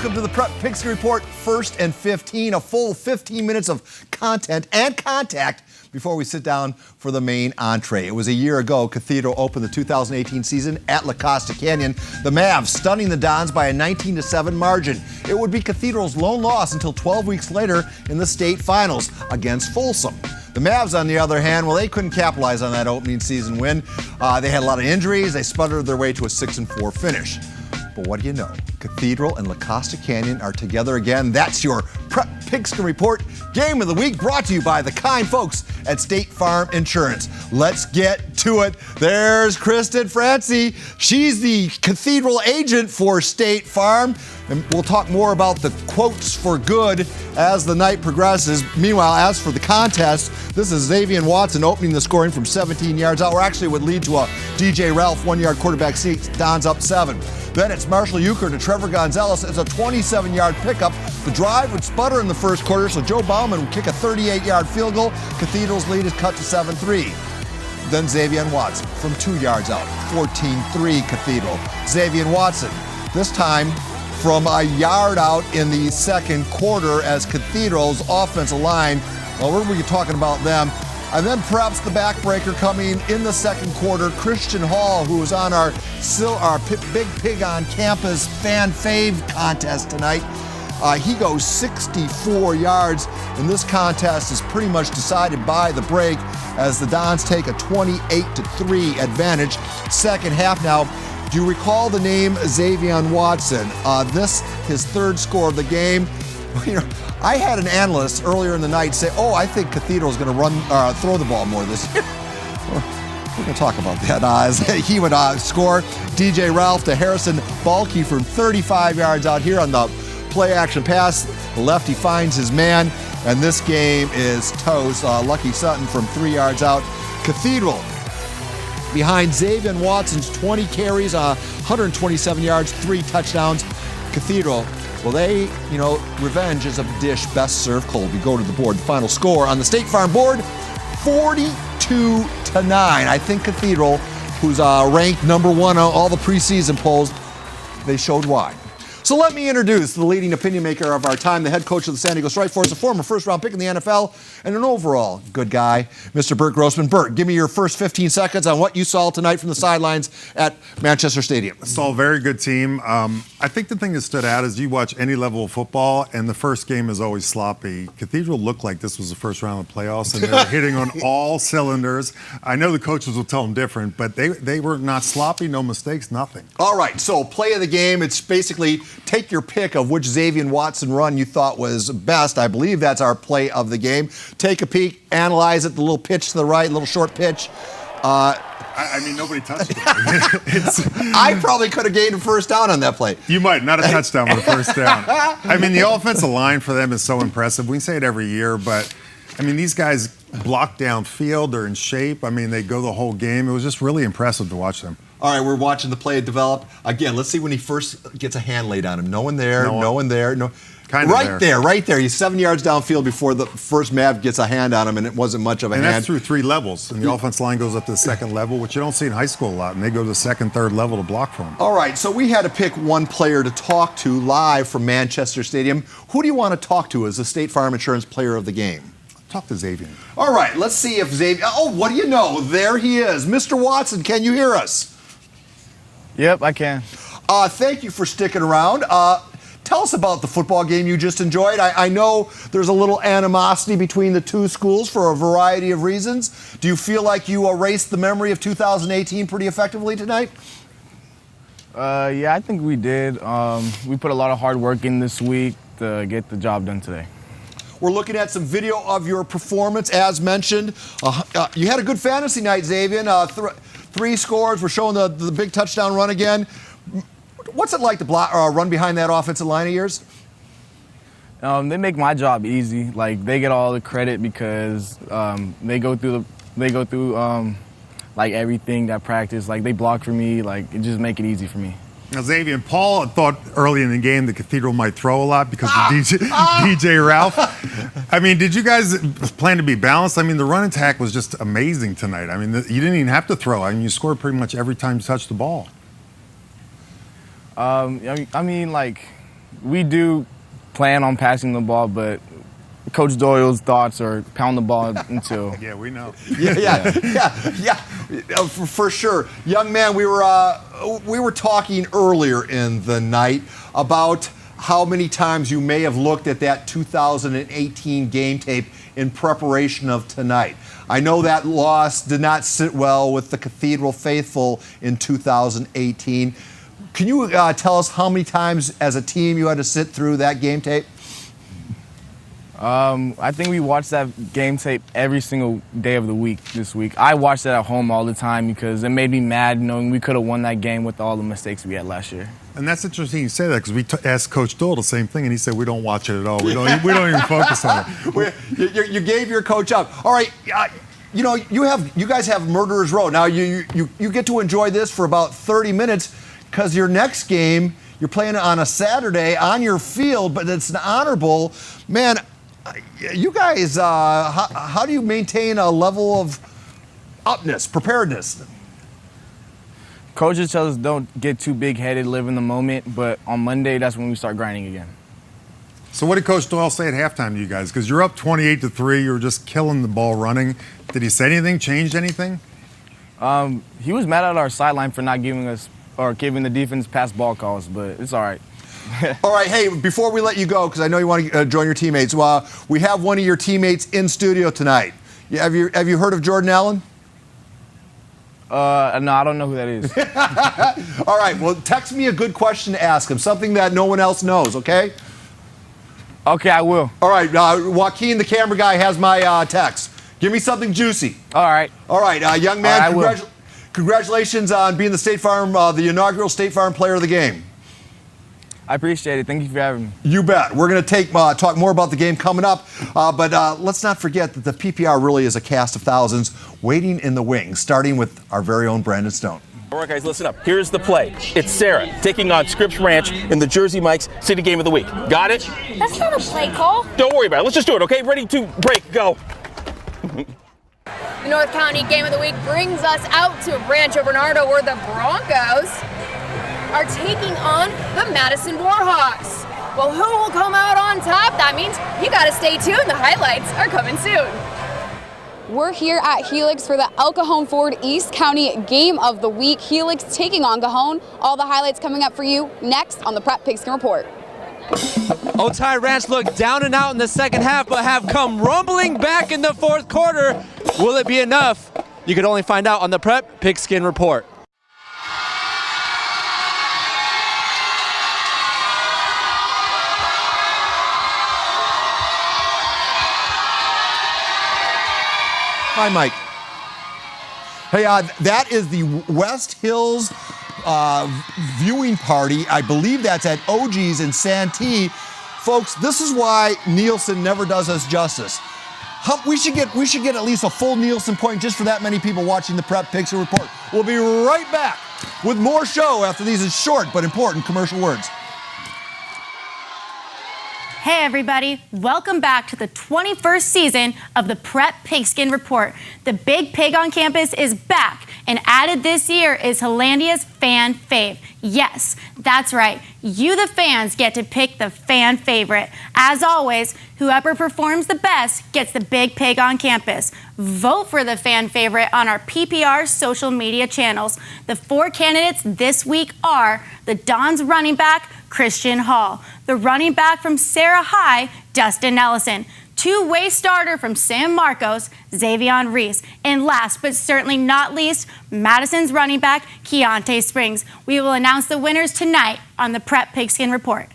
Welcome to the Prep Pigskin Report, 1st and 15, a full 15 minutes of content and contact before we sit down for the main entree. It was a year ago, Cathedral opened the 2018 season at La Costa Canyon. The Mavs stunning the Dons by a 19-7 margin. It would be Cathedral's lone loss until 12 weeks later in the state finals against Folsom. The Mavs, on the other hand, well, they couldn't capitalize on that opening season win. They had a lot of injuries. They sputtered their way to a 6-4 finish. But what do you know? Cathedral and La Costa Canyon are together again. That's your Prep Pigskin Report Game of the Week, brought to you by the kind folks at State Farm Insurance. Let's get to it. There's Kristen Francie. She's the Cathedral agent for State Farm. And we'll talk more about the quotes for good as the night progresses. Meanwhile, as for the contest, this is Xavier Watson opening the scoring from 17 yards out, or actually would lead to a DJ Ralph 1-yard quarterback sneak. Don's up 7. Then it's Marshall Euchre to Trevor Gonzalez. It's a 27-yard pickup. The drive would sputter in the first quarter, so Joe Bauman would kick a 38-yard field goal. Cathedral's lead is cut to 7-3. Then Xavier Watson from 2 yards out, 14-3 Cathedral. Xavier Watson, this time from a yard out in the second quarter as Cathedral's offensive line, well, we're talking about them. And then perhaps the backbreaker coming in the second quarter, Christian Hall, who was on our Big Pig on Campus fan fave contest tonight. He goes 64 yards, and this contest is pretty much decided by the break as the Dons take a 28-3 advantage. Second half now. Do you recall the name Xavier Watson? This, his third score of the game. You know, I had an analyst earlier in the night say, "Oh, I think Cathedral's going to throw the ball more this year." We're going to talk about that. As he would score. DJ Ralph to Harrison Balke from 35 yards out here on the play-action pass. The lefty finds his man, and this game is toast. Lucky Sutton from 3 yards out. Cathedral behind Xavier Watson's 20 carries, 127 yards, 3 touchdowns. Cathedral, well, they, revenge is a dish best served cold. We go to the board. The final score on the State Farm board, 42-9. I think Cathedral, who's ranked number 1 on all the preseason polls, they showed why. So let me introduce the leading opinion maker of our time, the head coach of the San Diego Strike Force, a former first-round pick in the NFL, and an overall good guy, Mr. Bert Grossman. Bert, give me your first 15 seconds on what you saw tonight from the sidelines at Manchester Stadium. I saw a very good team. I think the thing that stood out is you watch any level of football, and the first game is always sloppy. Cathedral looked like this was the first round of playoffs, and they were hitting on all cylinders. I know the coaches will tell them different, but they were not sloppy, no mistakes, nothing. All right, so play of the game, it's basically take your pick of which Xavier Watson run you thought was best. I believe that's our play of the game. Take a peek, analyze it, the little pitch to the right, little short pitch. I mean, nobody touched it. I probably could have gained a first down on that play. You might, not a touchdown, but a first down. I mean, the offensive line for them is so impressive. We say it every year, but, I mean, these guys block downfield. They're in shape. I mean, they go the whole game. It was just really impressive to watch them. All right, we're watching the play develop. Again, let's see when he first gets a hand laid on him. No one there, no one there. No. Kind of right there. He's 7 yards downfield before the first Mav gets a hand on him, and it wasn't much of a hand. And that's through 3 levels. And the offense line goes up to the second level, which you don't see in high school a lot. And they go to the second, third level to block for him. All right, so we had to pick one player to talk to live from Manchester Stadium. Who do you want to talk to as the State Farm Insurance player of the game? Talk to Xavier. All right, let's see if Xavier... Oh, what do you know? There he is. Mr. Watson, can you hear us? Yep, I can. Thank you for sticking around. Tell us about the football game you just enjoyed. I know there's a little animosity between the two schools for a variety of reasons. Do you feel like you erased the memory of 2018 pretty effectively tonight? Yeah, I think we did. We put a lot of hard work in this week to get the job done today. We're looking at some video of your performance, as mentioned. You had a good fantasy night, Xavier. 3 scores. We're showing the big touchdown run again. What's it like to run behind that offensive line of yours? They make my job easy. Like, they get all the credit because they go through like everything that practice. Like, they block for me. Like, it just make it easy for me. Now, Xavier, Paul thought early in the game the Cathedral might throw a lot because of DJ Ralph. I mean, did you guys plan to be balanced? I mean, the run attack was just amazing tonight. I mean, you didn't even have to throw. I mean, you scored pretty much every time you touched the ball. I mean, like, we do plan on passing the ball, but Coach Doyle's thoughts are pound the ball until. Yeah, we know. Yeah. For sure. Young man, we were talking earlier in the night about how many times you may have looked at that 2018 game tape in preparation of tonight. I know that loss did not sit well with the Cathedral faithful in 2018. Can you tell us how many times as a team you had to sit through that game tape? I think we watched that game tape every single day of the week this week. I watched it at home all the time because it made me mad knowing we could have won that game with all the mistakes we had last year. And that's interesting you say that because we asked Coach Doyle the same thing, and he said we don't watch it at all. We don't even focus on it. You gave your coach up. All right, you guys have Murderers Row. Now you get to enjoy this for about 30 minutes because your next game you're playing on a Saturday on your field, but it's an honor bowl. Man, you guys, how do you maintain a level of preparedness? Coaches tell us don't get too big-headed, live in the moment, but on Monday, that's when we start grinding again. So what did Coach Doyle say at halftime to you guys? Because you're up 28-3, you were just killing the ball running. Did he say anything, changed anything? He was mad at our sideline for not giving the defense pass ball calls, but it's all right. All right, hey, before we let you go, because I know you want to join your teammates, we have one of your teammates in studio tonight. Have you heard of Jordan Allen? No, I don't know who that is. All right, well, text me a good question to ask him, something that no one else knows, okay? Okay, I will. All right, Joaquin, the camera guy, has my text. Give me something juicy. All right. All right, young man, right, congratulations on being the inaugural State Farm Player of the Game. I appreciate it. Thank you for having me. You bet. We're going to talk more about the game coming up, but let's not forget that the PPR really is a cast of thousands waiting in the wings, starting with our very own Brandon Stone. All right, guys, listen up. Here's the play. It's Sarah taking on Scripps Ranch in the Jersey Mike's City Game of the Week. Got it? That's not a play call. Don't worry about it. Let's just do it, okay? Ready to break, go. The North County Game of the Week brings us out to Rancho Bernardo, where the Broncos are taking on the Madison Warhawks. Well, who will come out on top? That means you gotta stay tuned. The highlights are coming soon. We're here at Helix for the El Cajon Ford East County Game of the Week. Helix taking on Cajon. All the highlights coming up for you next on the Prep Pigskin Report. Otay Ranch looked down and out in the second half, but have come rumbling back in the fourth quarter. Will it be enough? You can only find out on the Prep Pigskin Report. Hi, Mike. Hey, that is the West Hills viewing party. I believe that's at OG's in Santee. Folks, this is why Nielsen never does us justice. We should get at least a full Nielsen point just for that many people watching the Prep Pigskin Report. We'll be right back with more show after these short but important commercial words. Hey everybody, welcome back to the 21st season of the Prep Pigskin Report. The Big Pig on campus is back, and added this year is Hollandia's fan fave. Yes, that's right, you the fans get to pick the fan favorite. As always, whoever performs the best gets the Big Pig on campus. Vote for the fan favorite on our PPR social media channels. The 4 candidates this week are the Dons running back, Christian Hall, the running back from Sarah High, Dustin Ellison, two-way starter from San Marcos, Xavier Reese, and last but certainly not least, Madison's running back, Keontae Springs. We will announce the winners tonight on the Prep Pigskin Report.